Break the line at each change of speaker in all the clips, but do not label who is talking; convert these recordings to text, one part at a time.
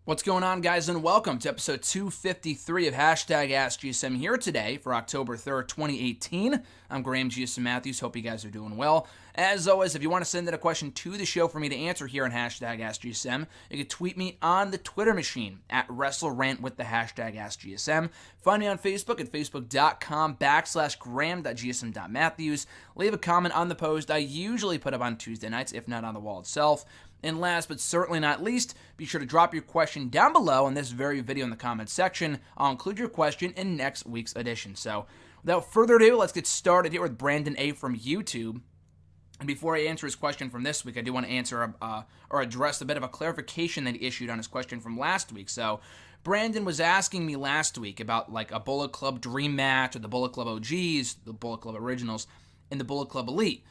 What's going on, guys, and welcome to episode 253 of Hashtag Ask GSM here today for October 3rd, 2018. I'm Graham GSM Matthews. Hope you guys are doing well. As always, if you want to send in a question to the show for me to answer here on Hashtag Ask GSM, you can tweet me on the Twitter machine at WrestleRant with the hashtag AskGSM. Find me on Facebook at facebook.com/gram.gsm.matthews. Leave a comment on the post I usually put up on Tuesday nights, if not on the wall itself. And last but certainly not least, be sure to drop your question down below in this very video in the comments section. I'll include your question in next week's edition. So without further ado, let's get started here with Brandon A. from YouTube. And before I answer his question from this week, I do want to answer or address a bit of a clarification that he issued on his question from last week. So Brandon was asking me last week about like a Bullet Club Dream Match or the Bullet Club OGs, the Bullet Club Originals, and the Bullet Club Elite.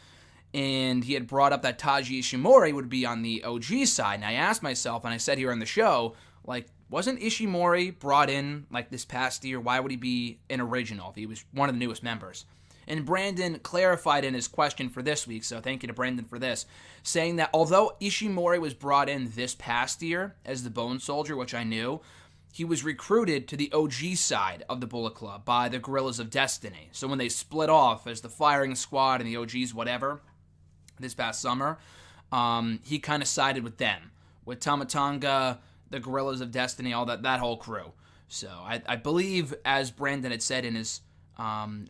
And he had brought up that Taiji Ishimori would be on the OG side. And I asked myself, and I said here on the show, like, wasn't Ishimori brought in, like, this past year? Why would he be an original if he was one of the newest members? And Brandon clarified in his question for this week, so thank you to Brandon for this, saying that although Ishimori was brought in this past year as the Bone Soldier, which I knew, he was recruited to the OG side of the Bullet Club by the Guerrillas of Destiny. So when they split off as the Firing Squad and the OGs, whatever, this past summer, he kind of sided with them, with Tamatanga, the Guerrillas of Destiny, all that whole crew. So I believe, as Brandon had said in his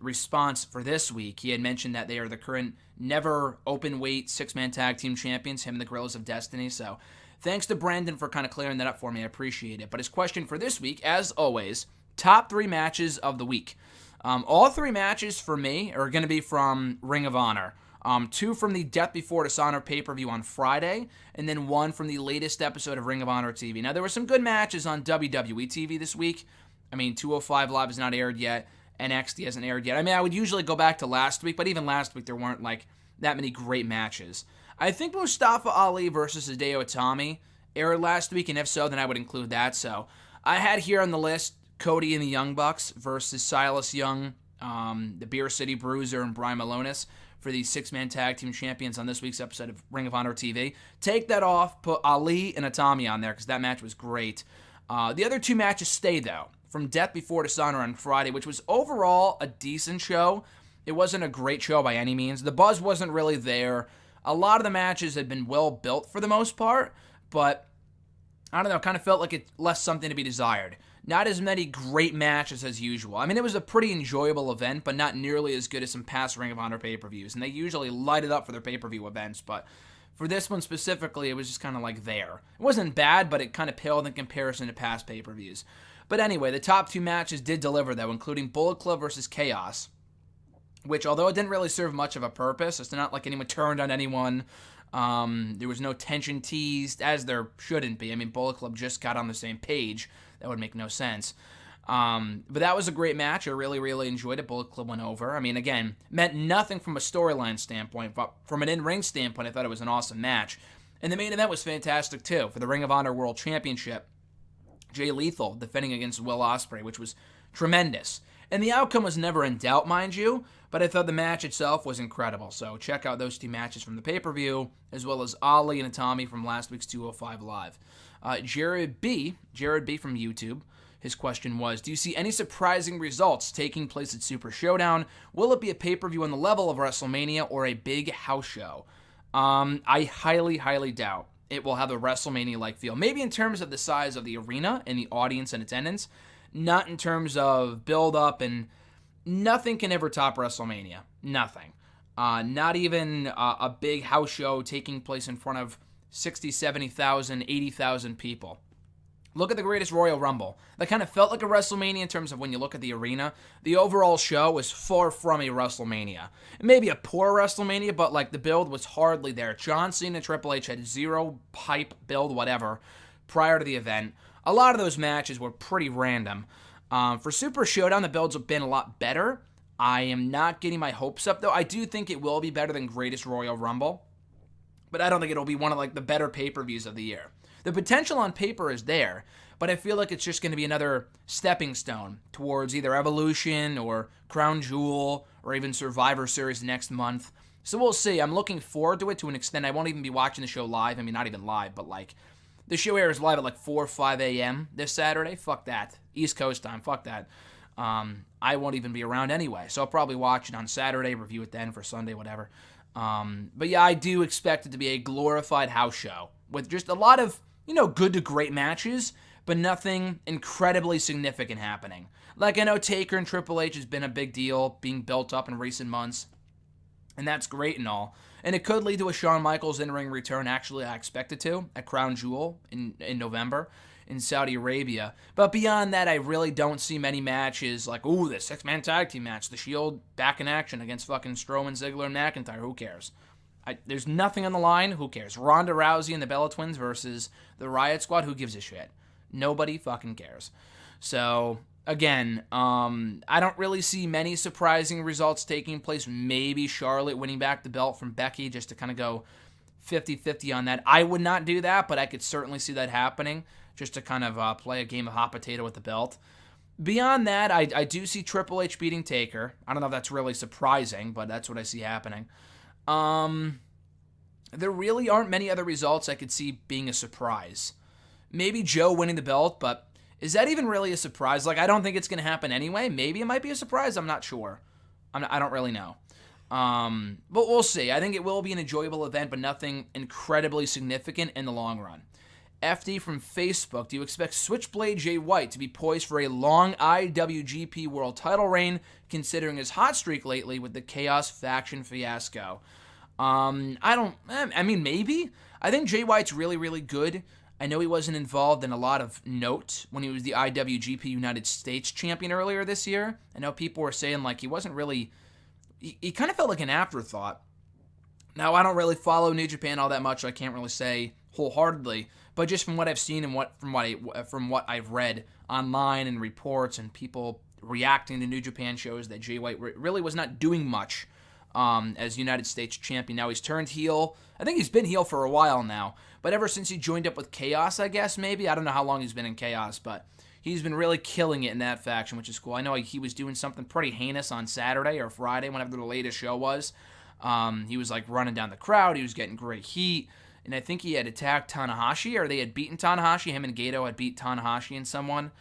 response for this week, he had mentioned that they are the current never open weight six-man tag team champions, him and the Guerrillas of Destiny. So thanks to Brandon for kind of clearing that up for me. I appreciate it. But his question for this week, as always, top three matches of the week. All three matches for me are going to be from Ring of Honor. Two from the Death Before Dishonor pay-per-view on Friday, and then one from the latest episode of Ring of Honor TV. Now, there were some good matches on WWE TV this week. I mean, 205 Live has not aired yet. NXT hasn't aired yet. I mean, I would usually go back to last week, but even last week there weren't, like, that many great matches. I think Mustafa Ali versus Hideo Itami aired last week, and if so, then I would include that. So, I had here on the list Cody and the Young Bucks versus Silas Young, the Beer City Bruiser, and Brian Malonis for the six-man tag team champions on this week's episode of Ring of Honor TV. Take that off, put Ali and Itami on there because that match was great. The other two matches stay, though, from Death Before Dishonor on Friday, which was overall a decent show. It wasn't a great show by any means. The buzz wasn't really there. A lot of the matches had been well built for the most part, but I don't know, kind of felt like it left something to be desired. Not as many great matches as usual. I mean, it was a pretty enjoyable event, but not nearly as good as some past Ring of Honor pay-per-views. And they usually light it up for their pay-per-view events, but for this one specifically, it was just kind of like there. It wasn't bad, but it kind of paled in comparison to past pay-per-views. But anyway, the top two matches did deliver, though, including Bullet Club versus Chaos, which, although it didn't really serve much of a purpose, it's not like anyone turned on anyone. There was no tension teased, as there shouldn't be. I mean, Bullet Club just got on the same page. That would make no sense. But that was a great match. I really, really enjoyed it. Bullet Club went over. I mean, again, meant nothing from a storyline standpoint, but from an in-ring standpoint, I thought it was an awesome match. And the main event was fantastic, too, for the Ring of Honor World Championship. Jay Lethal defending against Will Ospreay, which was tremendous. And the outcome was never in doubt, mind you, but I thought the match itself was incredible. So check out those two matches from the pay-per-view, as well as Ali and Itami from last week's 205 Live. Jared B from YouTube, his question was, do you see any surprising results taking place at Super Showdown? Will it be a pay-per-view on the level of WrestleMania or a big house show? I highly, highly doubt it will have a WrestleMania-like feel. Maybe in terms of the size of the arena and the audience and attendance, not in terms of build-up, and nothing can ever top WrestleMania. Nothing. Not even a big house show taking place in front of 60, 70,000, 80,000 people. Look at the Greatest Royal Rumble. That kind of felt like a WrestleMania in terms of when you look at the arena. The overall show was far from a WrestleMania. It may be a poor WrestleMania, but like the build was hardly there. John Cena and Triple H had zero hype, build, whatever, prior to the event. A lot of those matches were pretty random. For Super Showdown, the builds have been a lot better. I am not getting my hopes up, though. I do think it will be better than Greatest Royal Rumble, but I don't think it'll be one of like the better pay-per-views of the year. The potential on paper is there, but I feel like it's just going to be another stepping stone towards either Evolution or Crown Jewel or even Survivor Series next month. So we'll see. I'm looking forward to it to an extent. I won't even be watching the show live. I mean, not even live, but like The show airs live at like 4 or 5 a.m. this Saturday. Fuck that. East Coast time. Fuck that. I won't even be around anyway, so I'll probably watch it on Saturday, review it then for Sunday, whatever. But yeah, I do expect it to be a glorified house show with just a lot of, good to great matches, but nothing incredibly significant happening. Like, I know Taker and Triple H has been a big deal being built up in recent months, and that's great and all. And it could lead to a Shawn Michaels in-ring return. Actually, I expect it to, at Crown Jewel in November in Saudi Arabia. But beyond that, I really don't see many matches like, ooh, the 6-man tag team match, the Shield back in action against fucking Strowman, Ziggler, and McIntyre. Who cares? There's nothing on the line. Who cares? Ronda Rousey and the Bella Twins versus the Riot Squad. Who gives a shit? Nobody fucking cares. So, again, I don't really see many surprising results taking place. Maybe Charlotte winning back the belt from Becky just to kind of go 50-50 on that. I would not do that, but I could certainly see that happening just to kind of play a game of hot potato with the belt. Beyond that, I do see Triple H beating Taker. I don't know if that's really surprising, but that's what I see happening. There really aren't many other results I could see being a surprise. Maybe Joe winning the belt, but is that even really a surprise? Like, I don't think it's going to happen anyway. Maybe it might be a surprise. I'm not sure. I don't really know. But we'll see. I think it will be an enjoyable event, but nothing incredibly significant in the long run. FD from Facebook, do you expect Switchblade Jay White to be poised for a long IWGP World title reign, considering his hot streak lately with the Chaos faction fiasco? Maybe. I think Jay White's really, really good. I know he wasn't involved in a lot of note when he was the IWGP United States champion earlier this year. I know people were saying, like, he wasn't really... He kind of felt like an afterthought. Now, I don't really follow New Japan all that much, so I can't really say wholeheartedly, but just from what I've seen and from what I've read online and reports and people reacting to New Japan shows, that Jay White really was not doing much as United States champion. Now he's turned heel. I think he's been heel for a while now, but ever since he joined up with Chaos, I guess, maybe. I don't know how long he's been in Chaos, but he's been really killing it in that faction, which is cool. I know he was doing something pretty heinous on Saturday or Friday, whenever the latest show was. He was like running down the crowd. He was getting great heat. And I think he had attacked Tanahashi, or they had beaten Tanahashi. Him and Gato had beat Tanahashi and someone.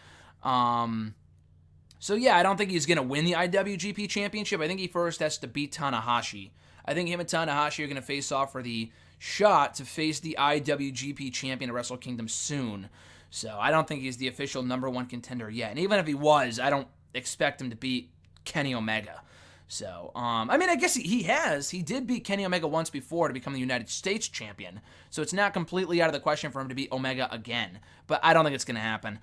So yeah, I don't think he's going to win the IWGP Championship. I think he first has to beat Tanahashi. I think him and Tanahashi are going to face off for the shot to face the IWGP Champion at Wrestle Kingdom soon. So I don't think he's the official number one contender yet. And even if he was, I don't expect him to beat Kenny Omega. So, I guess he has. He did beat Kenny Omega once before to become the United States champion. So it's not completely out of the question for him to beat Omega again. But I don't think it's going to happen.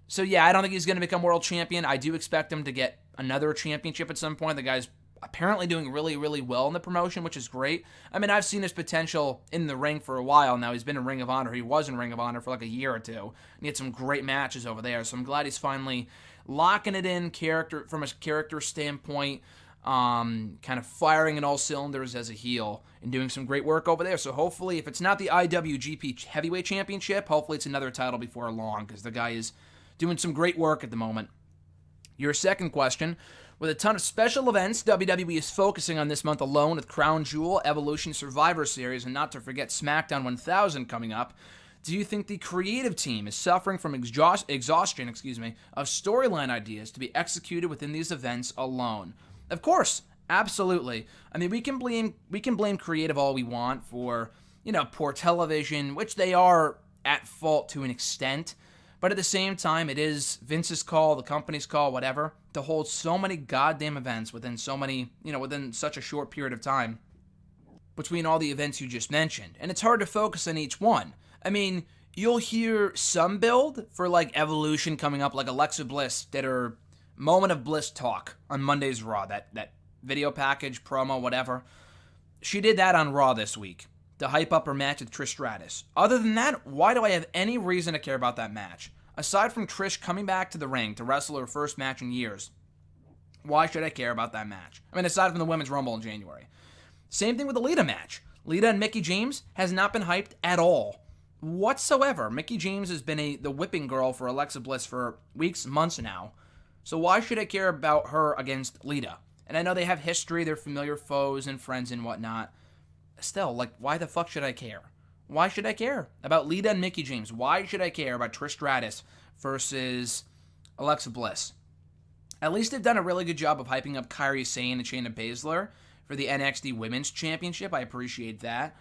So yeah, I don't think he's going to become world champion. I do expect him to get another championship at some point. The guy's apparently doing really, really well in the promotion, which is great. I mean, I've seen his potential in the ring for a while now. He's been in Ring of Honor. He was in Ring of Honor for like a year or two. And he had some great matches over there. So I'm glad he's finally locking it in from a character standpoint, kind of firing in all cylinders as a heel and doing some great work over there. So hopefully, if it's not the IWGP Heavyweight Championship, hopefully it's another title before long, because the guy is doing some great work at the moment. Your second question: with a ton of special events, WWE is focusing on this month alone with Crown Jewel, Evolution, Survivor Series, and not to forget SmackDown 1000 coming up. Do you think the creative team is suffering from exhaustion of storyline ideas to be executed within these events alone? Of course, absolutely. I mean, we can blame creative all we want for, poor television, which they are at fault to an extent. But at the same time, it is Vince's call, the company's call, whatever, to hold so many goddamn events within within such a short period of time between all the events you just mentioned. And it's hard to focus on each one. I mean, you'll hear some build for, like, Evolution coming up, like Alexa Bliss did her Moment of Bliss talk on Monday's Raw, that video package, promo, whatever. She did that on Raw this week to hype up her match with Trish Stratus. Other than that, why do I have any reason to care about that match? Aside from Trish coming back to the ring to wrestle her first match in years, why should I care about that match? I mean, aside from the Women's Rumble in January. Same thing with the Lita match. Lita and Mickie James has not been hyped at all. Whatsoever. Mickie James has been the whipping girl for Alexa Bliss for weeks, months now. So why should I care about her against Lita? And I know they have history, they're familiar foes and friends and whatnot. Still, like, why the fuck should I care? Why should I care about Lita and Mickie James? Why should I care about Trish Stratus versus Alexa Bliss? At least they've done a really good job of hyping up Kairi Sane and Shayna Baszler for the NXT Women's Championship. I appreciate that.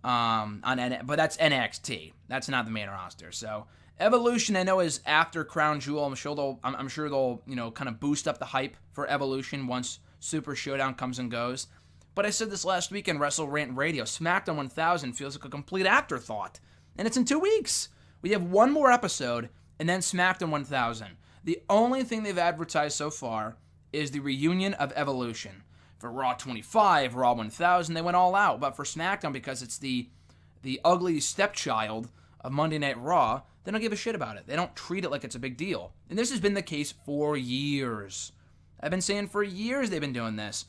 But that's NXT. That's not the main roster. So Evolution, I know, is after Crown Jewel. I'm sure they'll kind of boost up the hype for Evolution once Super Showdown comes and goes. But I said this last week in Wrestle Rant Radio. SmackDown 1000 feels like a complete afterthought, and it's in 2 weeks. We have one more episode, and then SmackDown 1000. The only thing they've advertised so far is the reunion of Evolution. For Raw 25, Raw 1000, they went all out. But for SmackDown, because it's the ugly stepchild of Monday Night Raw, they don't give a shit about it. They don't treat it like it's a big deal. And this has been the case for years. I've been saying for years they've been doing this.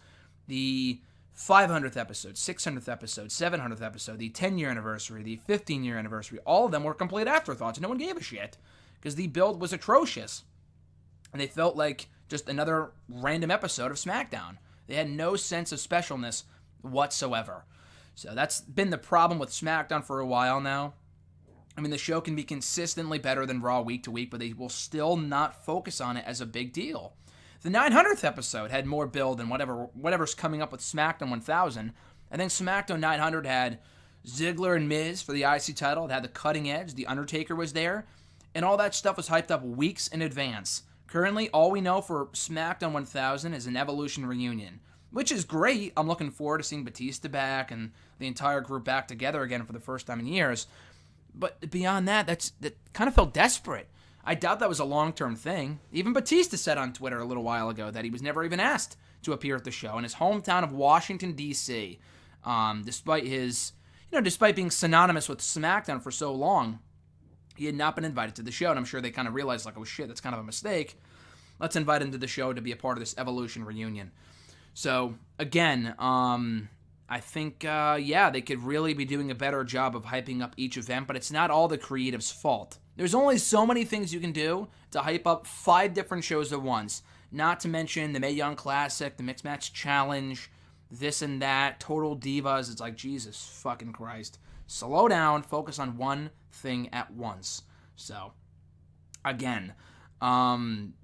The 500th episode, 600th episode, 700th episode, the 10-year anniversary, the 15-year anniversary, all of them were complete afterthoughts. No one gave a shit because the build was atrocious. And they felt like just another random episode of SmackDown. They had no sense of specialness whatsoever. So that's been the problem with SmackDown for a while now. I mean, the show can be consistently better than Raw week to week, but they will still not focus on it as a big deal. The 900th episode had more build than whatever's coming up with SmackDown 1000. I think SmackDown 900 had Ziggler and Miz for the IC title. It had the cutting edge. The Undertaker was there. And all that stuff was hyped up weeks in advance. Currently, all we know for SmackDown 1000 is an Evolution reunion, which is great. I'm looking forward to seeing Batista back and the entire group back together again for the first time in years. But beyond that, that kind of felt desperate. I doubt that was a long-term thing. Even Batista said on Twitter a little while ago that he was never even asked to appear at the show in his hometown of Washington, D.C., despite being synonymous with SmackDown for so long. He had not been invited to the show, and I'm sure they kind of realized, like, oh shit, that's kind of a mistake. Let's invite him to the show to be a part of this Evolution reunion. So, again, I think, they could really be doing a better job of hyping up each event, but it's not all the creative's fault. There's only so many things you can do to hype up 5 different shows at once, not to mention the Mae Young Classic, the Mixed Match Challenge, this and that, Total Divas. It's like, Jesus fucking Christ. Slow down, focus on one thing at once. So, again,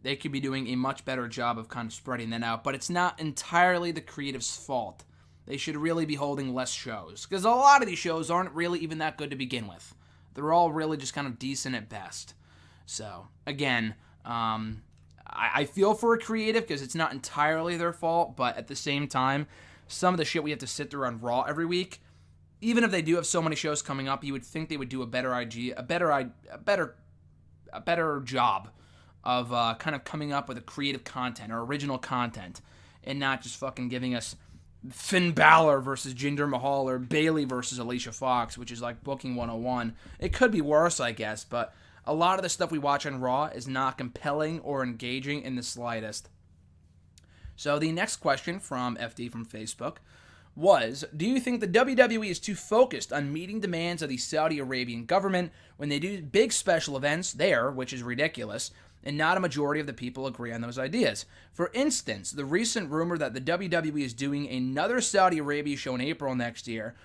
they could be doing a much better job of kind of spreading that out, but it's not entirely the creative's fault. They should really be holding less shows, because a lot of these shows aren't really even that good to begin with. They're all really just kind of decent at best. So, again, I feel for a creative because it's not entirely their fault, but at the same time, some of the shit we have to sit through on Raw every week, even if they do have so many shows coming up, you would think they would do a better job of kind of coming up with a creative content or original content, and not just fucking giving us Finn Balor versus Jinder Mahal or Bayley versus Alicia Fox, which is like booking 101. It could be worse, I guess, but a lot of the stuff we watch on Raw is not compelling or engaging in the slightest. So the next question from FD from Facebook was, do you think the WWE is too focused on meeting demands of the Saudi Arabian government when they do big special events there, which is ridiculous, and not a majority of the people agree on those ideas? For instance, the recent rumor that the WWE is doing another Saudi Arabia show in April next year,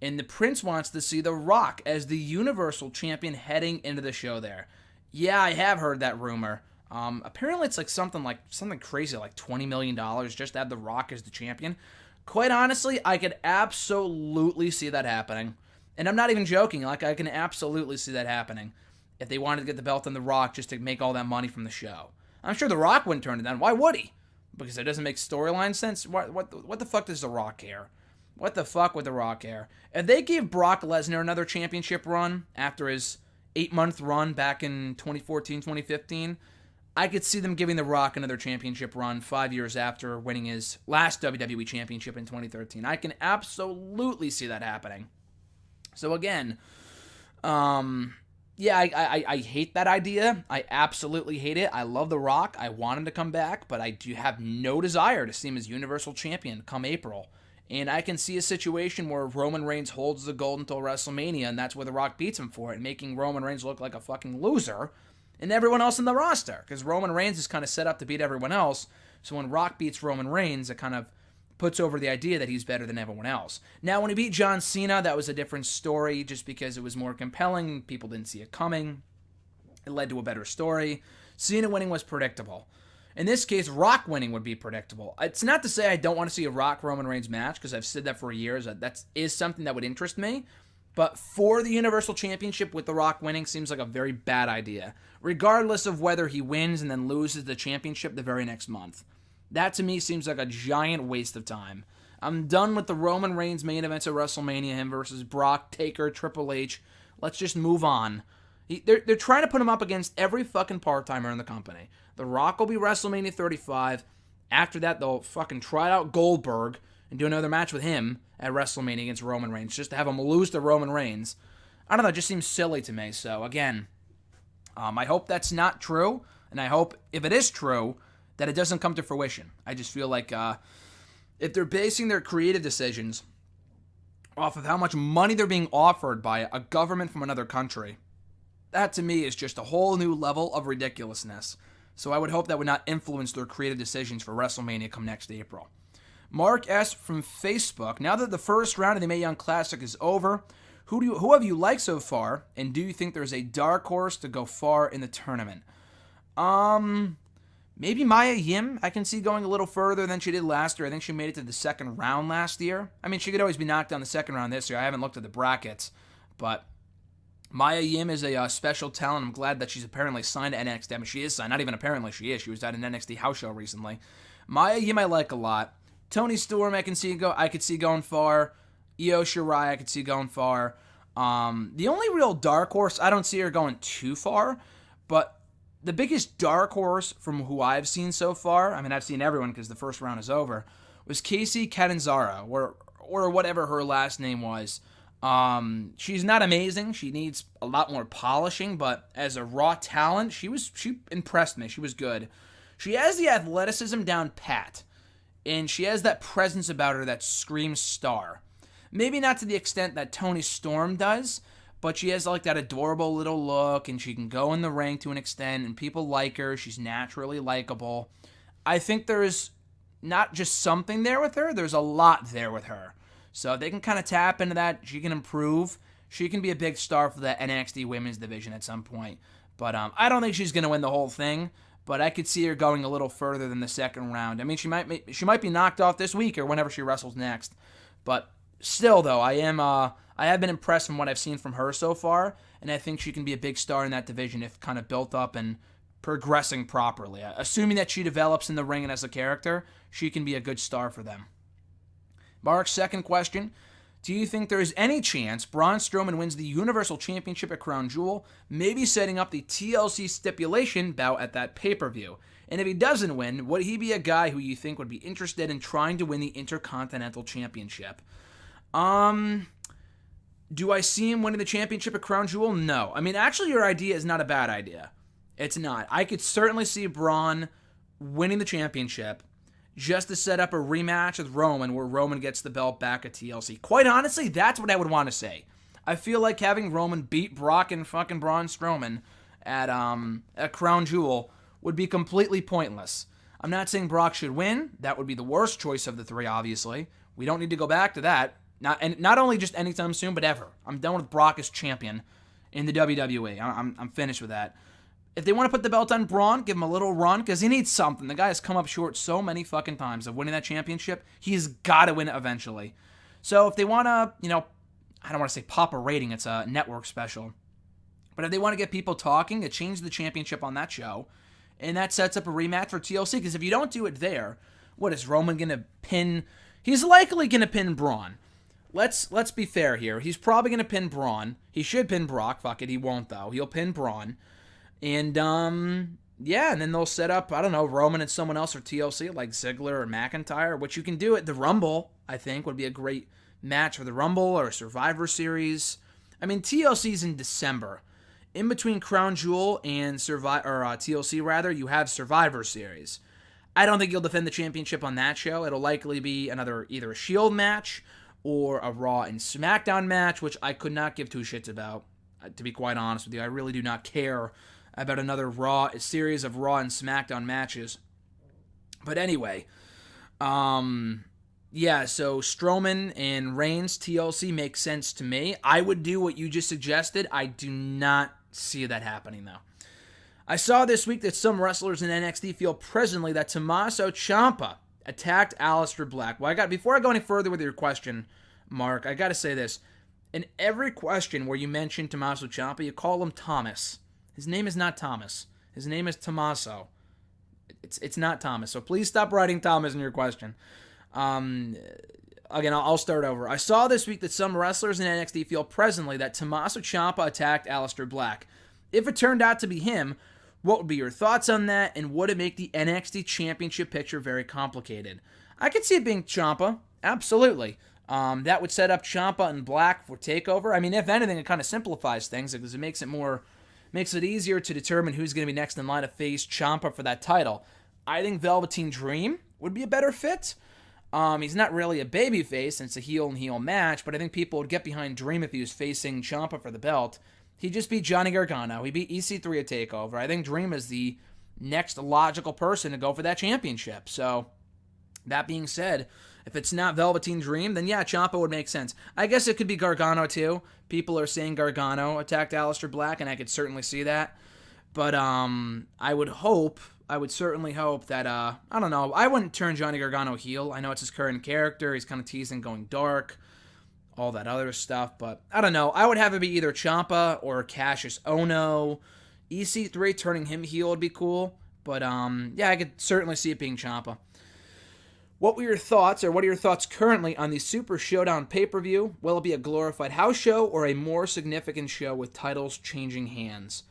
and the Prince wants to see The Rock as the Universal Champion heading into the show there. Yeah, I have heard that rumor. Apparently it's like something crazy, like $20 million just to have The Rock as the champion. Quite honestly, I could absolutely see that happening. And I'm not even joking. Like, I can absolutely see that happening if they wanted to get the belt on The Rock just to make all that money from the show. I'm sure The Rock wouldn't turn it down. Why would he? Because it doesn't make storyline sense? What the fuck does The Rock care? What the fuck would The Rock care? If they gave Brock Lesnar another championship run after his 8-month run back in 2014, 2015... I could see them giving The Rock another championship run 5 years after winning his last WWE championship in 2013. I can absolutely see that happening. So again, I hate that idea. I absolutely hate it. I love The Rock. I want him to come back, but I do have no desire to see him as Universal Champion come April. And I can see a situation where Roman Reigns holds the gold until WrestleMania, and that's where The Rock beats him for it, making Roman Reigns look like a fucking loser and everyone else in the roster, because Roman Reigns is kind of set up to beat everyone else. So when Rock beats Roman Reigns, it kind of puts over the idea that he's better than everyone else. Now, when he beat John Cena, that was a different story just because it was more compelling. People didn't see it coming. It led to a better story. Cena winning was predictable. In this case, Rock winning would be predictable. It's not to say I don't want to see a Rock-Roman Reigns match, because I've said that for years. That is something that would interest me. But for the Universal Championship with The Rock winning seems like a very bad idea, regardless of whether he wins and then loses the championship the very next month. That to me seems like a giant waste of time. I'm done with the Roman Reigns main events at WrestleMania, him versus Brock, Taker, Triple H. Let's just move on. They're trying to put him up against every fucking part-timer in the company. The Rock will be WrestleMania 35. After that, they'll fucking try out Goldberg and do another match with him at WrestleMania against Roman Reigns, just to have him lose to Roman Reigns. I don't know, it just seems silly to me. So, again, I hope that's not true, and I hope, if it is true, that it doesn't come to fruition. I just feel like if they're basing their creative decisions off of how much money they're being offered by a government from another country, that to me is just a whole new level of ridiculousness. So I would hope that would not influence their creative decisions for WrestleMania come next April. Mark S. from Facebook, now that the first round of the Mae Young Classic is over, who have you liked so far, and do you think there's a dark horse to go far in the tournament? Maybe Mia Yim, I can see going a little further than she did last year. I think she made it to the second round last year. I mean, she could always be knocked down the second round this year. I haven't looked at the brackets, but Mia Yim is a special talent. I'm glad that she's apparently signed to NXT. I mean, she is signed. Not even apparently she is. She was at an NXT house show recently. Mia Yim I like a lot. Toni Storm I could see going far. Io Shirai I could see going far. The only real dark horse, I don't see her going too far, but the biggest dark horse from who I've seen so far, I mean, I've seen everyone because the first round is over, was Casey Catanzaro, or whatever her last name was. She's not amazing. She needs a lot more polishing, but as a raw talent, she impressed me. She was good. She has the athleticism down pat, and she has that presence about her that screams star. Maybe not to the extent that Toni Storm does, but she has like that adorable little look, and she can go in the ring to an extent, and people like her. She's naturally likable. I think there's not just something there with her, there's a lot there with her. So if they can kind of tap into that, she can improve. She can be a big star for the NXT women's division at some point. But I don't think she's going to win the whole thing, but I could see her going a little further than the second round. I mean, she might be knocked off this week or whenever she wrestles next. But still, though, I have been impressed from what I've seen from her so far, and I think she can be a big star in that division if kind of built up and progressing properly. Assuming that she develops in the ring and as a character, she can be a good star for them. Mark's second question, do you think there is any chance Braun Strowman wins the Universal Championship at Crown Jewel, maybe setting up the TLC stipulation bout at that pay-per-view? And if he doesn't win, would he be a guy who you think would be interested in trying to win the Intercontinental Championship? Do I see him winning the championship at Crown Jewel? No. I mean, actually, your idea is not a bad idea. It's not. I could certainly see Braun winning the championship just to set up a rematch with Roman where Roman gets the belt back at TLC. Quite honestly, that's what I would want to say. I feel like having Roman beat Brock and fucking Braun Strowman at Crown Jewel would be completely pointless. I'm not saying Brock should win. That would be the worst choice of the three, obviously. We don't need to go back to that. Not only just anytime soon, but ever. I'm done with Brock as champion in the WWE. I'm finished with that. If they want to put the belt on Braun, give him a little run, because he needs something. The guy has come up short so many fucking times of winning that championship. He's got to win it eventually. So if they want to, I don't want to say pop a rating. It's a network special. But if they want to get people talking, to change the championship on that show, and that sets up a rematch for TLC, because if you don't do it there, what is Roman going to pin? He's likely going to pin Braun. Let's be fair here. He's probably going to pin Braun. He should pin Brock. Fuck it, he won't, though. He'll pin Braun. And, yeah, and then they'll set up, I don't know, Roman and someone else for TLC, like Ziggler or McIntyre, which you can do at the Rumble, I think, would be a great match for the Rumble or Survivor Series. I mean, TLC's in December. In between Crown Jewel and TLC, rather, you have Survivor Series. I don't think he'll defend the championship on that show. It'll likely be either a Shield match or a Raw and SmackDown match, which I could not give two shits about, to be quite honest with you. I really do not care about another series of Raw and SmackDown matches. But anyway, yeah, Yeah, so Strowman and Reigns TLC makes sense to me. I would do what you just suggested. I do not see that happening, though. I saw this week that some wrestlers in NXT feel presently that Tommaso Ciampa attacked Aleister Black. Well, before I go any further with your question, Mark, I got to say this. In every question where you mention Tommaso Ciampa, you call him Thomas. His name is not Thomas. His name is Tommaso. It's not Thomas. So please stop writing Thomas in your question. Again, I'll start over. I saw this week that some wrestlers in NXT feel presently that Tommaso Ciampa attacked Aleister Black. If it turned out to be him, what would be your thoughts on that, and would it make the NXT Championship picture very complicated? I could see it being Ciampa, absolutely. That would set up Ciampa and Black for TakeOver. I mean, if anything, it kind of simplifies things because it makes it easier to determine who's going to be next in line to face Ciampa for that title. I think Velveteen Dream would be a better fit. He's not really a babyface, and it's a heel and heel match, but I think people would get behind Dream if he was facing Ciampa for the belt. He'd just beat Johnny Gargano. He beat EC3 at TakeOver. I think Dream is the next logical person to go for that championship. So, that being said, if it's not Velveteen Dream, then yeah, Ciampa would make sense. I guess it could be Gargano too. People are saying Gargano attacked Aleister Black, and I could certainly see that. But I would certainly hope that, I don't know, I wouldn't turn Johnny Gargano heel. I know it's his current character. He's kind of teasing going dark, all that other stuff. But I don't know. I would have it be either Ciampa or Cassius Ohno. EC3 turning him heel would be cool. But, yeah, I could certainly see it being Ciampa. What are your thoughts currently on the Super Showdown pay-per-view? Will it be a glorified house show or a more significant show with titles changing hands?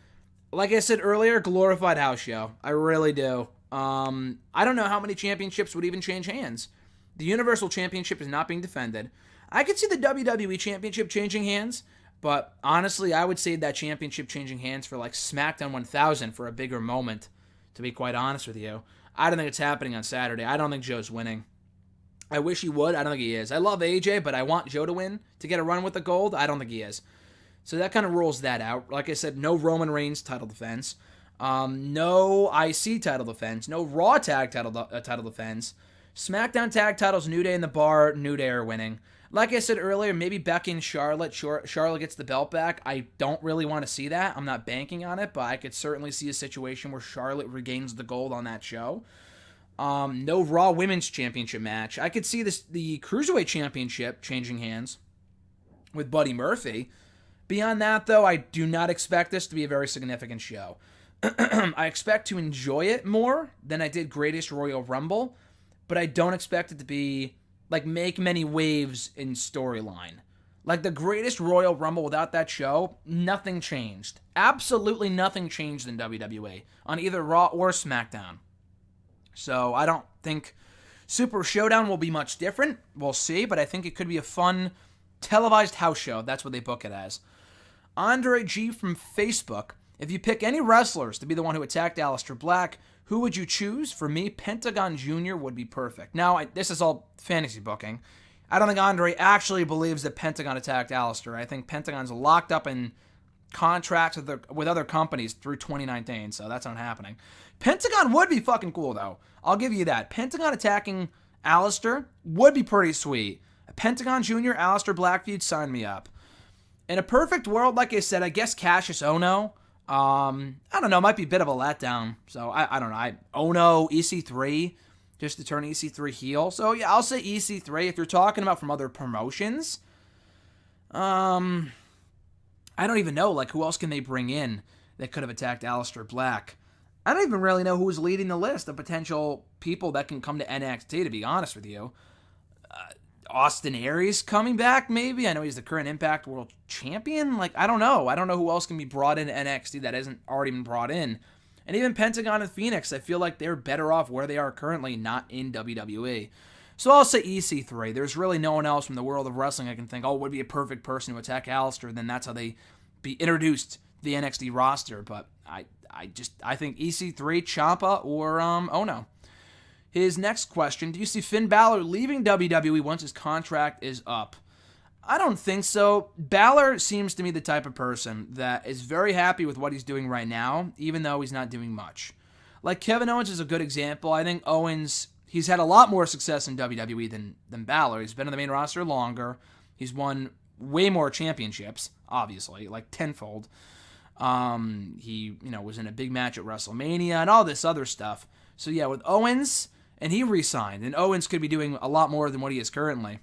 Like I said earlier, glorified house show. I really do. I don't know how many championships would even change hands. The Universal Championship is not being defended. I could see the WWE Championship changing hands, but honestly, I would save that championship changing hands for like SmackDown 1000 for a bigger moment, to be quite honest with you. I don't think it's happening on Saturday. I don't think Joe's winning. I wish he would. I don't think he is. I love AJ, but I want Joe to win to get a run with the gold. I don't think he is. So that kind of rules that out. Like I said, no Roman Reigns title defense. No IC title defense. No Raw tag title defense. SmackDown tag titles, New Day in the Bar. New Day are winning. Like I said earlier, maybe Becky and Charlotte. Charlotte gets the belt back. I don't really want to see that. I'm not banking on it, but I could certainly see a situation where Charlotte regains the gold on that show. No Raw Women's Championship match. I could see the Cruiserweight Championship changing hands with Buddy Murphy. Beyond that, though, I do not expect this to be a very significant show. I expect to enjoy it more than I did Greatest Royal Rumble, but I don't expect it to be, like, make many waves in storyline. Like, the Greatest Royal Rumble without that show, nothing changed. Absolutely nothing changed in WWE on either Raw or SmackDown. So I don't think Super Showdown will be much different. We'll see, but I think it could be a fun televised house show. That's what they book it as. Andre G from Facebook. If you pick any wrestlers to be the one who attacked Aleister Black, who would you choose? For me, Pentagon Jr. would be perfect. Now, this is all fantasy booking. I don't think Andre actually believes that Pentagon attacked Aleister. I think Pentagon's locked up in contracts with other companies through 2019, so that's not happening. Pentagon would be fucking cool, though. I'll give you that. Pentagon attacking Aleister would be pretty sweet. Pentagon Jr., Aleister Black feud, sign me up. In a perfect world, like I said, I guess Cassius Ohno. I don't know, might be a bit of a letdown. So, I don't know. Ohno, EC3, just to turn EC3 heel. So, yeah, I'll say EC3. If you're talking about from other promotions, I don't even know, like, who else can they bring in that could have attacked Aleister Black? I don't even really know who's leading the list of potential people that can come to NXT, to be honest with you. Austin Aries coming back, maybe? I know he's the current Impact World Champion. Like, I don't know. I don't know who else can be brought into NXT that hasn't already been brought in. And even Pentagon and Phoenix, I feel like they're better off where they are currently, not in WWE. So I'll say EC3. There's really no one else from the world of wrestling I can think, would be a perfect person to attack Aleister. Then that's how they be introduced to the NXT roster. But I think EC3, Ciampa, or Ohno. His next question, do you see Finn Balor leaving WWE once his contract is up? I don't think so. Balor seems to me the type of person that is very happy with what he's doing right now, even though he's not doing much. Like, Kevin Owens is a good example. I think Owens, he's had a lot more success in WWE than Balor. He's been on the main roster longer. He's won way more championships, obviously, like tenfold. He, was in a big match at WrestleMania and all this other stuff. So yeah, with Owens, and he re-signed, and Owens could be doing a lot more than what he is currently.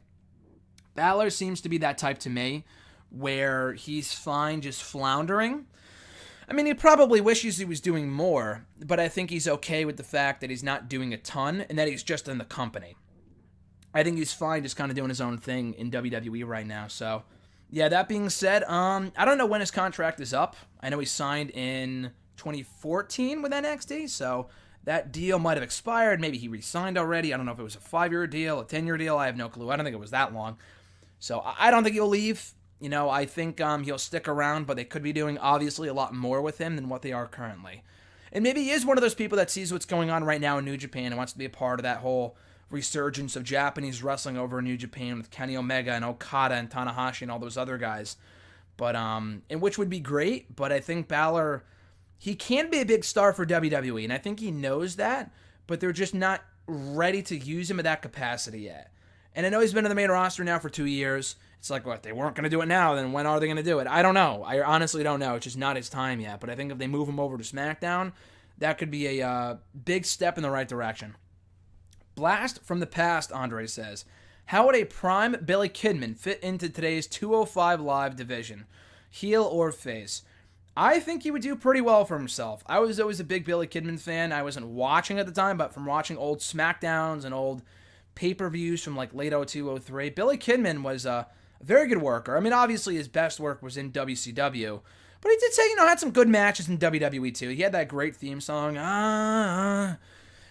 Balor seems to be that type to me, where he's fine just floundering. I mean, he probably wishes he was doing more, but I think he's okay with the fact that he's not doing a ton and that he's just in the company. I think he's fine just kind of doing his own thing in WWE right now. So, yeah, that being said, I don't know when his contract is up. I know he signed in 2014 with NXT, so that deal might have expired. Maybe he re-signed already. I don't know if it was a 5-year deal, a 10-year deal. I have no clue. I don't think it was that long. So I don't think he'll leave. I think he'll stick around, but they could be doing, obviously, a lot more with him than what they are currently. And maybe he is one of those people that sees what's going on right now in New Japan and wants to be a part of that whole resurgence of Japanese wrestling over in New Japan with Kenny Omega and Okada and Tanahashi and all those other guys. But, and which would be great, but I think Balor, he can be a big star for WWE, and I think he knows that, but they're just not ready to use him at that capacity yet. And I know he's been in the main roster now for 2 years. It's like, what, they weren't going to do it now, then when are they going to do it? I don't know. I honestly don't know. It's just not his time yet. But I think if they move him over to SmackDown, that could be a big step in the right direction. Blast from the past, Andre says. How would a prime Billy Kidman fit into today's 205 Live division? Heel or face? I think he would do pretty well for himself. I was always a big Billy Kidman fan. I wasn't watching at the time, but from watching old SmackDowns and old pay-per-views from like late 02, 03, Billy Kidman was a very good worker. I mean, obviously his best work was in WCW, but he did say, had some good matches in WWE too. He had that great theme song,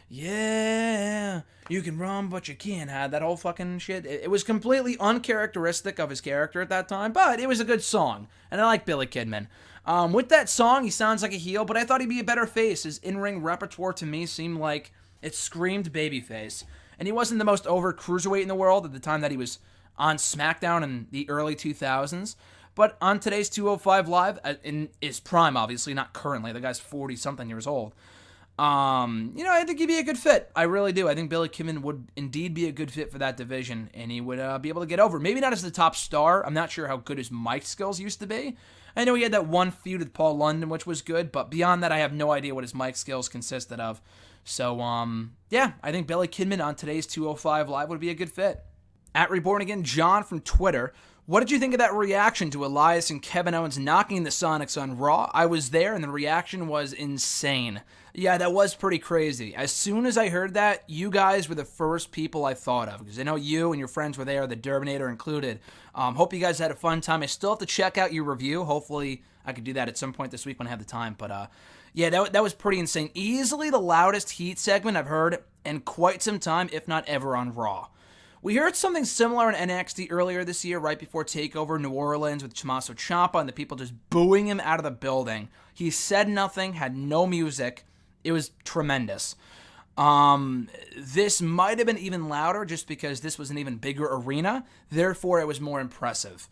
yeah, you can run, but you can't hide, that whole fucking shit. It was completely uncharacteristic of his character at that time, but it was a good song, and I like Billy Kidman. With that song, he sounds like a heel, but I thought he'd be a better face. His in-ring repertoire to me seemed like it screamed babyface. And he wasn't the most over cruiserweight in the world at the time that he was on SmackDown in the early 2000s. But on today's 205 Live, in his prime, obviously, not currently. The guy's 40-something years old. I think he'd be a good fit. I really do. I think Billy Kidman would indeed be a good fit for that division, and he would be able to get over. Maybe not as the top star. I'm not sure how good his mic skills used to be. I know he had that one feud with Paul London, which was good, but beyond that, I have no idea what his mic skills consisted of. So, I think Billy Kidman on today's 205 Live would be a good fit. At Reborn Again, John from Twitter, what did you think of that reaction to Elias and Kevin Owens knocking the Sonics on Raw? I was there, and the reaction was insane. Yeah, that was pretty crazy. As soon as I heard that, you guys were the first people I thought of, because I know you and your friends were there, the Derbinator included. Hope you guys had a fun time. I still have to check out your review. Hopefully, I could do that at some point this week when I have the time, but, yeah, that was pretty insane. Easily the loudest Heat segment I've heard in quite some time, if not ever, on Raw. We heard something similar in NXT earlier this year, right before TakeOver New Orleans with Tommaso Ciampa and the people just booing him out of the building. He said nothing, had no music. It was tremendous. This might have been even louder just because this was an even bigger arena. Therefore, it was more impressive.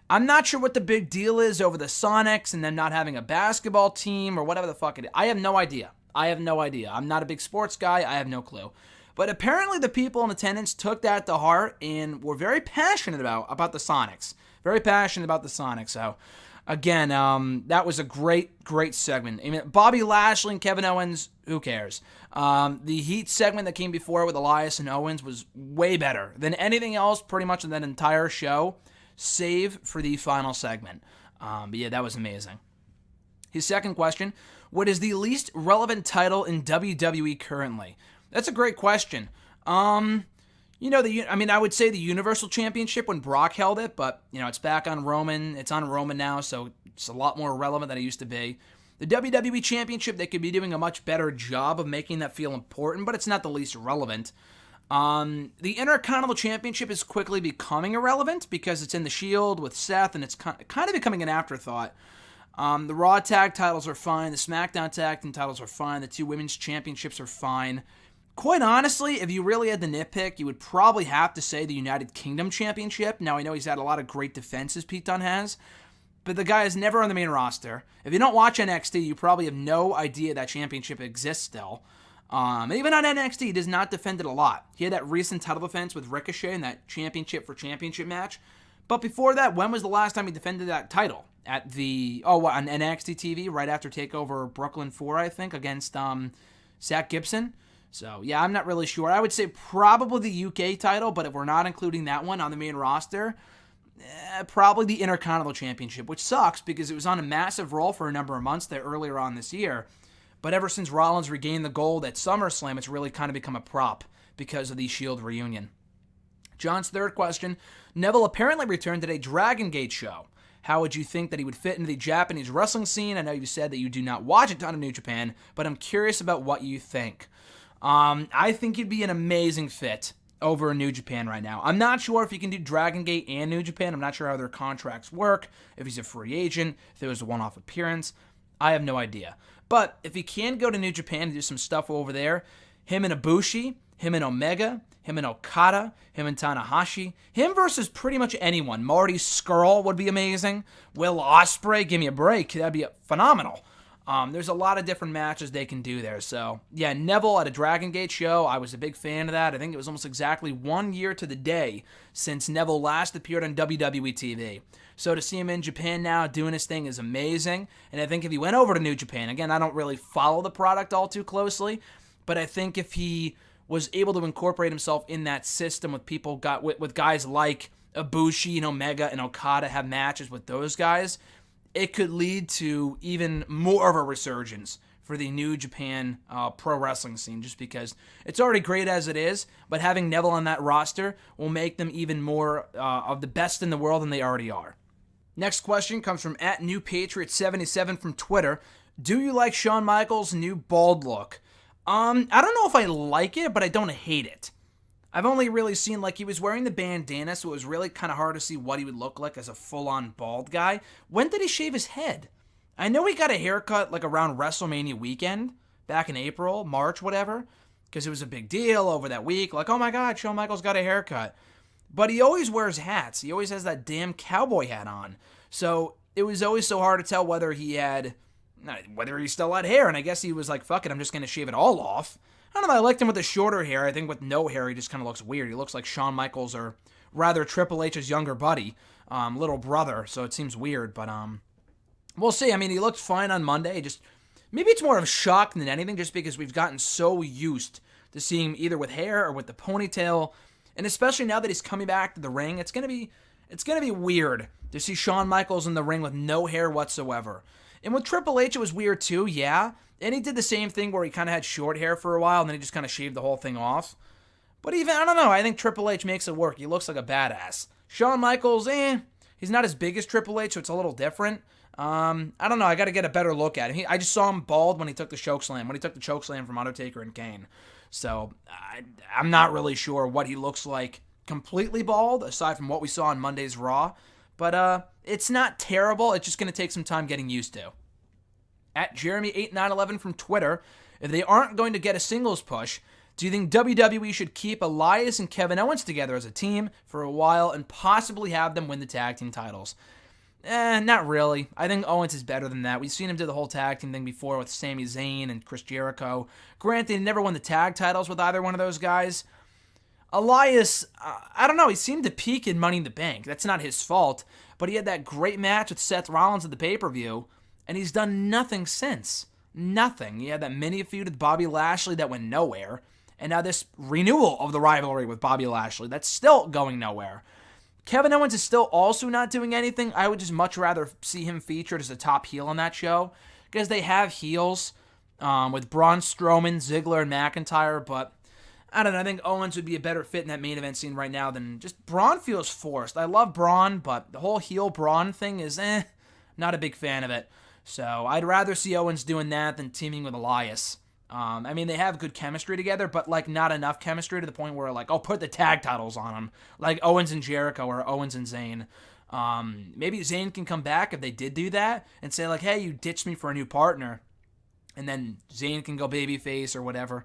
I'm not sure what the big deal is over the Sonics and them not having a basketball team or whatever the fuck it is. I have no idea. I'm not a big sports guy. I have no clue. But apparently the people in attendance took that to heart and were very passionate about the Sonics. Very passionate about the Sonics. So, again, that was a great segment. I mean, Bobby Lashley and Kevin Owens, who cares? The Heat segment that came before with Elias and Owens was way better than anything else pretty much in that entire show, save for the final segment. But yeah, that was amazing. His second question, what is the least relevant title in WWE currently? That's a great question. I would say the Universal Championship when Brock held it, but, it's back on Roman. It's on Roman now, so it's a lot more relevant than it used to be. The WWE Championship, they could be doing a much better job of making that feel important, but it's not the least relevant. The Intercontinental Championship is quickly becoming irrelevant because it's in the Shield with Seth, and it's kind of becoming an afterthought. The Raw Tag titles are fine. The SmackDown Tag Team titles are fine. The two Women's Championships are fine. Quite honestly, if you really had to nitpick, you would probably have to say the United Kingdom Championship. Now, I know he's had a lot of great defenses, Pete Dunne has, but the guy is never on the main roster. If you don't watch NXT, you probably have no idea that championship exists still. And even on NXT, he does not defend it a lot. He had that recent title defense with Ricochet in that championship for championship match. But before that, when was the last time he defended that title? On NXT TV, right after TakeOver Brooklyn 4, I think, against Zach Gibson. So, yeah, I'm not really sure. I would say probably the UK title, but if we're not including that one on the main roster, probably the Intercontinental Championship, which sucks because it was on a massive roll for a number of months there earlier on this year. But ever since Rollins regained the gold at SummerSlam, it's really kind of become a prop because of the Shield reunion. John's third question, Neville apparently returned at a Dragon Gate show. How would you think that he would fit into the Japanese wrestling scene? I know you said that you do not watch a ton of New Japan, but I'm curious about what you think. I think he'd be an amazing fit over in New Japan right now. I'm not sure if he can do Dragon Gate and New Japan. I'm not sure how their contracts work, if he's a free agent, if it was a one-off appearance. I have no idea. But if he can go to New Japan and do some stuff over there, him and Ibushi, him and Omega, him and Okada, him and Tanahashi, him versus pretty much anyone. Marty Scurll would be amazing. Will Ospreay, give me a break. That'd be phenomenal. There's a lot of different matches they can do there. So, yeah, Neville at a Dragon Gate show, I was a big fan of that. I think it was almost exactly 1 year to the day since Neville last appeared on WWE TV. So to see him in Japan now doing his thing is amazing. And I think if he went over to New Japan, again, I don't really follow the product all too closely, but I think if he was able to incorporate himself in that system with people with guys like Ibushi and Omega and Okada, have matches with those guys, it could lead to even more of a resurgence for the New Japan pro wrestling scene, just because it's already great as it is, but having Neville on that roster will make them even more of the best in the world than they already are. Next question comes from @NewPatriot77 from Twitter. Do you like Shawn Michaels' new bald look? I don't know if I like it, but I don't hate it. I've only really seen, he was wearing the bandana, so it was really kind of hard to see what he would look like as a full-on bald guy. When did he shave his head? I know he got a haircut, around WrestleMania weekend, back in April, March, whatever, because it was a big deal over that week. Oh my God, Shawn Michaels got a haircut. But he always wears hats. He always has that damn cowboy hat on. So it was always so hard to tell whether he still had hair, and I guess he was like, fuck it, I'm just going to shave it all off. I don't know, I liked him with the shorter hair. I think with no hair, he just kind of looks weird. He looks like Shawn Michaels, or rather Triple H's younger buddy, little brother, so it seems weird, but we'll see. I mean, he looked fine on Monday. Maybe it's more of shock than anything, just because we've gotten so used to seeing him either with hair or with the ponytail, and especially now that he's coming back to the ring, it's gonna be weird to see Shawn Michaels in the ring with no hair whatsoever. And with Triple H, it was weird too, yeah. And he did the same thing where he kind of had short hair for a while, and then he just kind of shaved the whole thing off. But even, I don't know, I think Triple H makes it work. He looks like a badass. Shawn Michaels, he's not as big as Triple H, so it's a little different. I don't know, I got to get a better look at him. I just saw him bald when he took the chokeslam from Undertaker and Kane. So I'm not really sure what he looks like completely bald, aside from what we saw on Monday's Raw. But it's not terrible. It's just going to take some time getting used to. @Jeremy8911 from Twitter, if they aren't going to get a singles push, do you think WWE should keep Elias and Kevin Owens together as a team for a while and possibly have them win the tag team titles? Not really. I think Owens is better than that. We've seen him do the whole tag team thing before with Sami Zayn and Chris Jericho. Granted, he never won the tag titles with either one of those guys. Elias, I don't know, he seemed to peak in Money in the Bank. That's not his fault, but he had that great match with Seth Rollins at the pay-per-view, and he's done nothing since. Nothing. He had that mini feud with Bobby Lashley that went nowhere, and now this renewal of the rivalry with Bobby Lashley that's still going nowhere. Kevin Owens is still also not doing anything. I would just much rather see him featured as a top heel on that show, because they have heels with Braun Strowman, Ziggler, and McIntyre, but I don't know, I think Owens would be a better fit in that main event scene right now than just Braun feels forced. I love Braun, but the whole heel Braun thing is not a big fan of it. So I'd rather see Owens doing that than teaming with Elias. I mean, they have good chemistry together, but not enough chemistry to the point where put the tag titles on them, like Owens and Jericho or Owens and Zayn. Maybe Zayn can come back if they did do that and say hey, you ditched me for a new partner, and then Zayn can go babyface or whatever.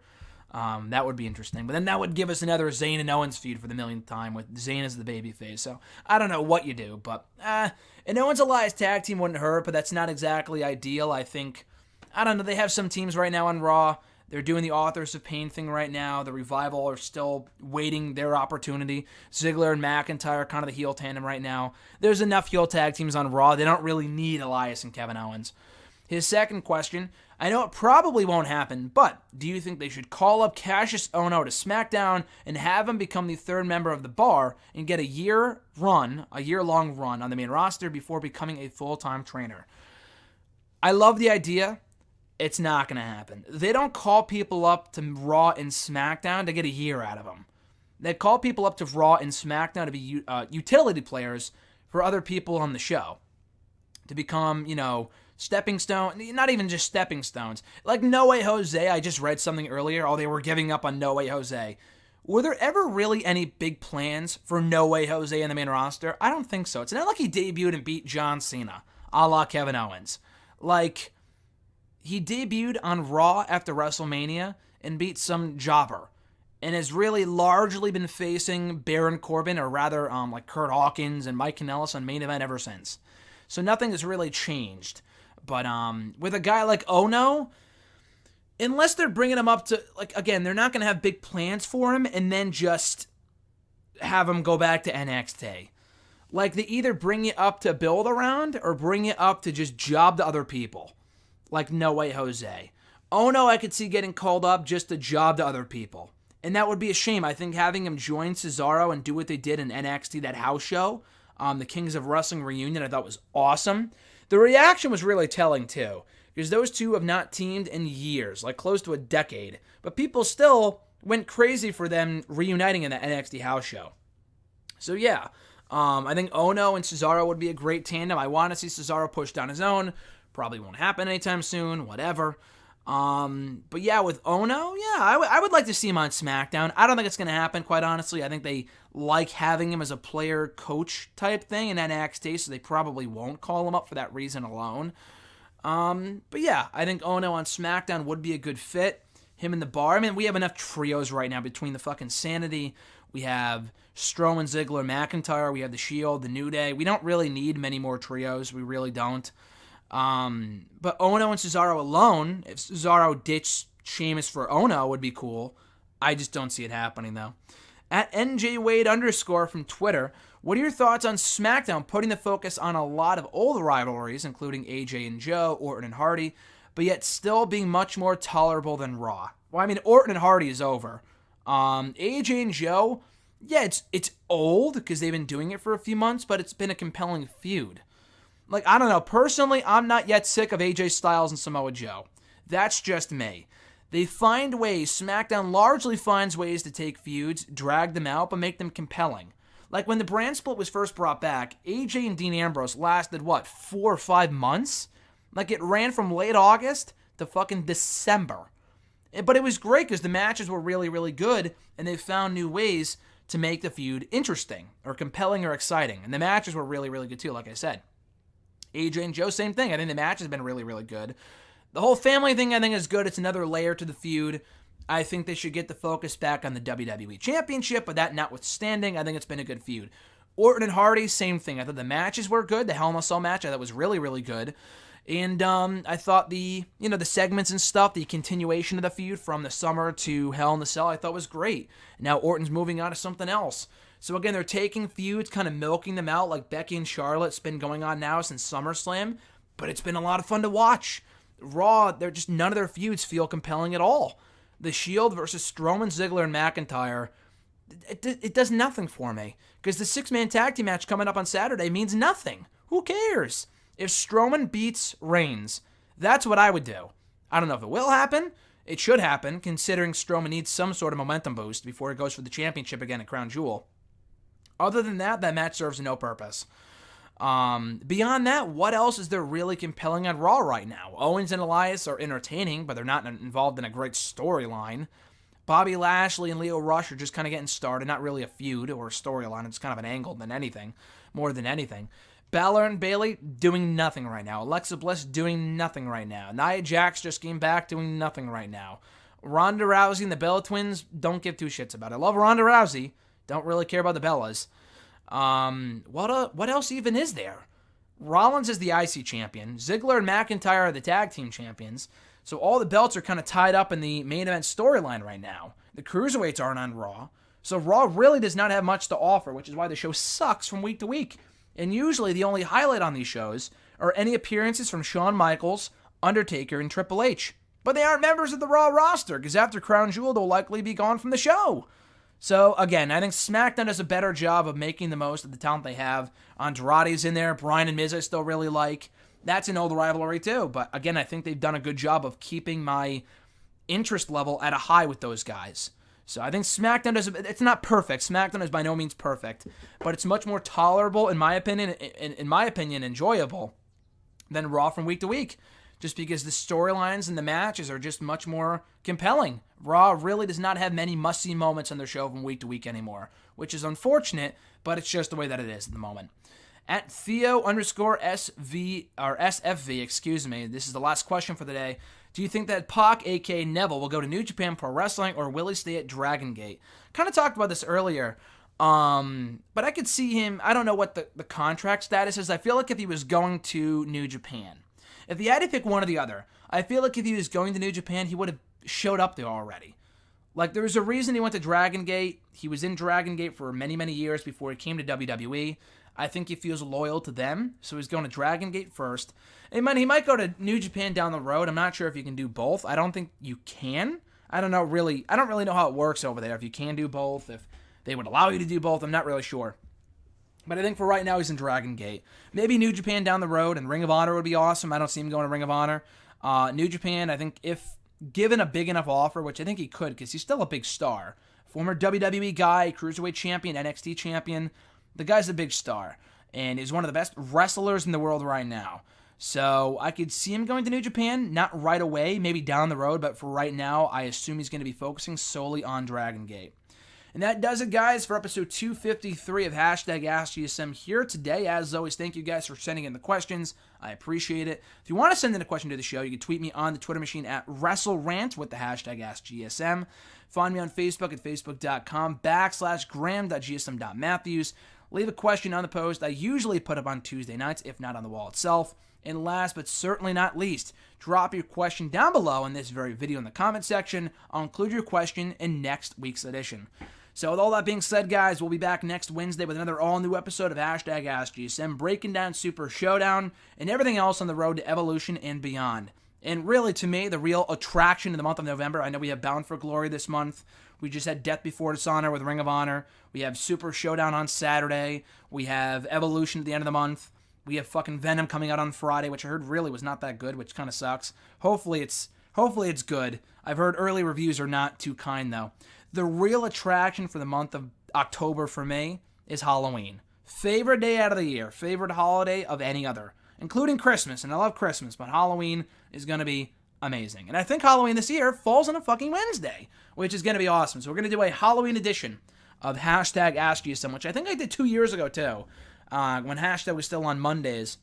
That would be interesting. But then that would give us another Zayn and Owens feud for the millionth time with Zayn as the babyface. So I don't know what you do, but an Owens Elias tag team wouldn't hurt, but that's not exactly ideal. I don't know, they have some teams right now on Raw They're doing the Authors of Pain thing right now. The Revival are still waiting their opportunity. Ziggler and McIntyre are kind of the heel tandem right now. There's enough heel tag teams on Raw. They don't really need Elias and Kevin Owens. His second question, I know it probably won't happen, but do you think they should call up Cassius Ohno to SmackDown and have him become the third member of the Bar and get a year-long run on the main roster before becoming a full-time trainer? I love the idea. It's not going to happen. They don't call people up to Raw and SmackDown to get a year out of them. They call people up to Raw and SmackDown to be utility players for other people on the show. To become, stepping stone, not even just stepping stones. Like No Way Jose, I just read something earlier. They were giving up on No Way Jose. Were there ever really any big plans for No Way Jose in the main roster? I don't think so. It's not like he debuted and beat John Cena, a la Kevin Owens. Like, he debuted on Raw after WrestleMania and beat some jobber, and has really largely been facing Baron Corbin, or rather, like Kurt Hawkins and Mike Kanellis on Main Event ever since. So nothing has really changed. But with a guy like Ohno, unless they're bringing him up to, again, they're not going to have big plans for him and then just have him go back to NXT. They either bring you up to build around or bring you up to just job to other people. Like No Way Jose. Ohno, I could see getting called up just to job to other people. And that would be a shame. I think having him join Cesaro and do what they did in NXT, that house show, the Kings of Wrestling reunion, I thought was awesome. The reaction was really telling, too, because those two have not teamed in years, close to a decade, but people still went crazy for them reuniting in the NXT house show. So, yeah, I think Ohno and Cesaro would be a great tandem. I want to see Cesaro push down his own. Probably won't happen anytime soon, whatever. But, yeah, with Ohno, I would like to see him on SmackDown. I don't think it's going to happen, quite honestly. I think they like having him as a player-coach type thing in NXT, so they probably won't call him up for that reason alone. But yeah, I think Ohno on SmackDown would be a good fit. Him in the Bar. I mean, we have enough trios right now between the fucking Sanity. We have Strowman, Ziggler, McIntyre. We have the Shield, the New Day. We don't really need many more trios. We really don't. But Ohno and Cesaro alone, if Cesaro ditched Sheamus for Ohno, would be cool. I just don't see it happening, though. At NJWade_ from Twitter, what are your thoughts on SmackDown putting the focus on a lot of old rivalries, including AJ and Joe, Orton and Hardy, but yet still being much more tolerable than Raw? Well, I mean, Orton and Hardy is over. AJ and Joe, yeah, it's old because they've been doing it for a few months, but it's been a compelling feud. I don't know. Personally, I'm not yet sick of AJ Styles and Samoa Joe. That's just me. They find ways, SmackDown largely finds ways to take feuds, drag them out, but make them compelling. When the brand split was first brought back, AJ and Dean Ambrose lasted, 4 or 5 months? It ran from late August to fucking December. But it was great because the matches were really, really good, and they found new ways to make the feud interesting, or compelling, or exciting. And the matches were really, really good too, like I said. AJ and Joe, same thing. I think the match has been really, really good. The whole family thing, I think, is good. It's another layer to the feud. I think they should get the focus back on the WWE Championship, but that notwithstanding, I think it's been a good feud. Orton and Hardy, same thing. I thought the matches were good. The Hell in a Cell match, I thought was really, really good. And I thought the segments and stuff, the continuation of the feud from the summer to Hell in a Cell, I thought was great. Now Orton's moving on to something else. So again, they're taking feuds, kind of milking them out like Becky and Charlotte's been going on now since SummerSlam, but it's been a lot of fun to watch. Raw, none of their feuds feel compelling at all. The Shield versus Strowman, Ziggler, and McIntyre, it does nothing for me. Because the 6-man tag team match coming up on Saturday means nothing. Who cares? If Strowman beats Reigns, that's what I would do. I don't know if it will happen. It should happen, considering Strowman needs some sort of momentum boost before he goes for the championship again at Crown Jewel. Other than that, that match serves no purpose. Beyond that, what else is there really compelling on Raw right now? Owens and Elias are entertaining, but they're not involved in a great storyline. Bobby Lashley and Lio Rush are just kind of getting started, not really a feud or a storyline. It's kind of an angle more than anything. Balor and Bayley doing nothing right now. Alexa Bliss doing nothing right now. Nia Jax just came back doing nothing right now. Ronda Rousey and the Bella Twins, don't give two shits about it. I love Ronda Rousey. Don't really care about the Bellas. What else even is there? Rollins is the IC champion. Ziggler and McIntyre are the tag team champions. So all the belts are kind of tied up in the main event storyline right now. The cruiserweights aren't on Raw. So Raw really does not have much to offer, which is why the show sucks from week to week. And usually the only highlight on these shows are any appearances from Shawn Michaels, Undertaker, and Triple H. But they aren't members of the Raw roster, because after Crown Jewel, they'll likely be gone from the show. So, again, I think SmackDown does a better job of making the most of the talent they have. Andrade's in there. Bryan and Miz I still really like. That's an old rivalry, too. But, again, I think they've done a good job of keeping my interest level at a high with those guys. So I think SmackDown does. It's not perfect. SmackDown is by no means perfect, but it's much more tolerable, in my opinion, enjoyable than Raw from week to week. Just because the storylines and the matches are just much more compelling. Raw really does not have many must-see moments on their show from week to week anymore, which is unfortunate, but it's just the way that it is at the moment. At Theo_SV, this is the last question for the day. Do you think that Pac, aka Neville, will go to New Japan Pro Wrestling, or will he stay at Dragon Gate? Kind of talked about this earlier, but I could see him. I don't know what the contract status is. I feel like if he was going to New Japan, if he had to pick one or the other, I feel like if he was going to New Japan, he would have showed up there already. Like, there's a reason he went to Dragon Gate. He was in Dragon Gate for many, many years before he came to WWE. I think he feels loyal to them, so he's going to Dragon Gate first. And he might go to New Japan down the road. I'm not sure if you can do both. I don't think you can. I don't really know how it works over there, if you can do both, if they would allow you to do both. I'm not really sure. But I think for right now, he's in Dragon Gate. Maybe New Japan down the road, and Ring of Honor would be awesome. I don't see him going to Ring of Honor. New Japan, I think if given a big enough offer, which I think he could, because he's still a big star. Former WWE guy, Cruiserweight champion, NXT champion. The guy's a big star, and he's one of the best wrestlers in the world right now. So I could see him going to New Japan, not right away, maybe down the road, but for right now, I assume he's going to be focusing solely on Dragon Gate. And that does it, guys, for episode 253 of #AskGSM here today. As always, thank you guys for sending in the questions. I appreciate it. If you want to send in a question to the show, you can tweet me on the Twitter machine at WrestleRant with the #AskGSM. Find me on Facebook at facebook.com/gram.gsm.matthews. Leave a question on the post I usually put up on Tuesday nights, if not on the wall itself. And last but certainly not least, drop your question down below in this very video in the comment section. I'll include your question in next week's edition. So with all that being said, guys, we'll be back next Wednesday with another all-new episode of #AskGSM, breaking down Super Showdown and everything else on the road to Evolution and beyond. And really, to me, the real attraction in the month of November, I know we have Bound for Glory this month. We just had Death Before Dishonor with Ring of Honor. We have Super Showdown on Saturday. We have Evolution at the end of the month. We have fucking Venom coming out on Friday, which I heard really was not that good, which kind of sucks. Hopefully it's good. I've heard early reviews are not too kind, though. The real attraction for the month of October for me is Halloween. Favorite day out of the year. Favorite holiday of any other, including Christmas. And I love Christmas, but Halloween is going to be amazing. And I think Halloween this year falls on a fucking Wednesday, which is going to be awesome. So we're going to do a Halloween edition of #AskGSM, which I think I did 2 years ago, too. When hashtag was still on Mondays,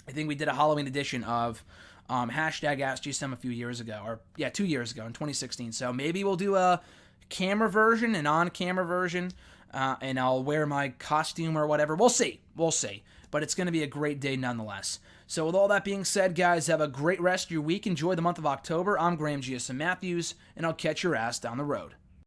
I think we did a Halloween edition of #AskGSM a few years ago, or 2 years ago in 2016. So maybe we'll do a camera version, an on-camera version, and I'll wear my costume or whatever. We'll see. But it's going to be a great day nonetheless. So with all that being said, guys, have a great rest of your week. Enjoy the month of October. I'm Graham GSM Matthews, and I'll catch your ass down the road.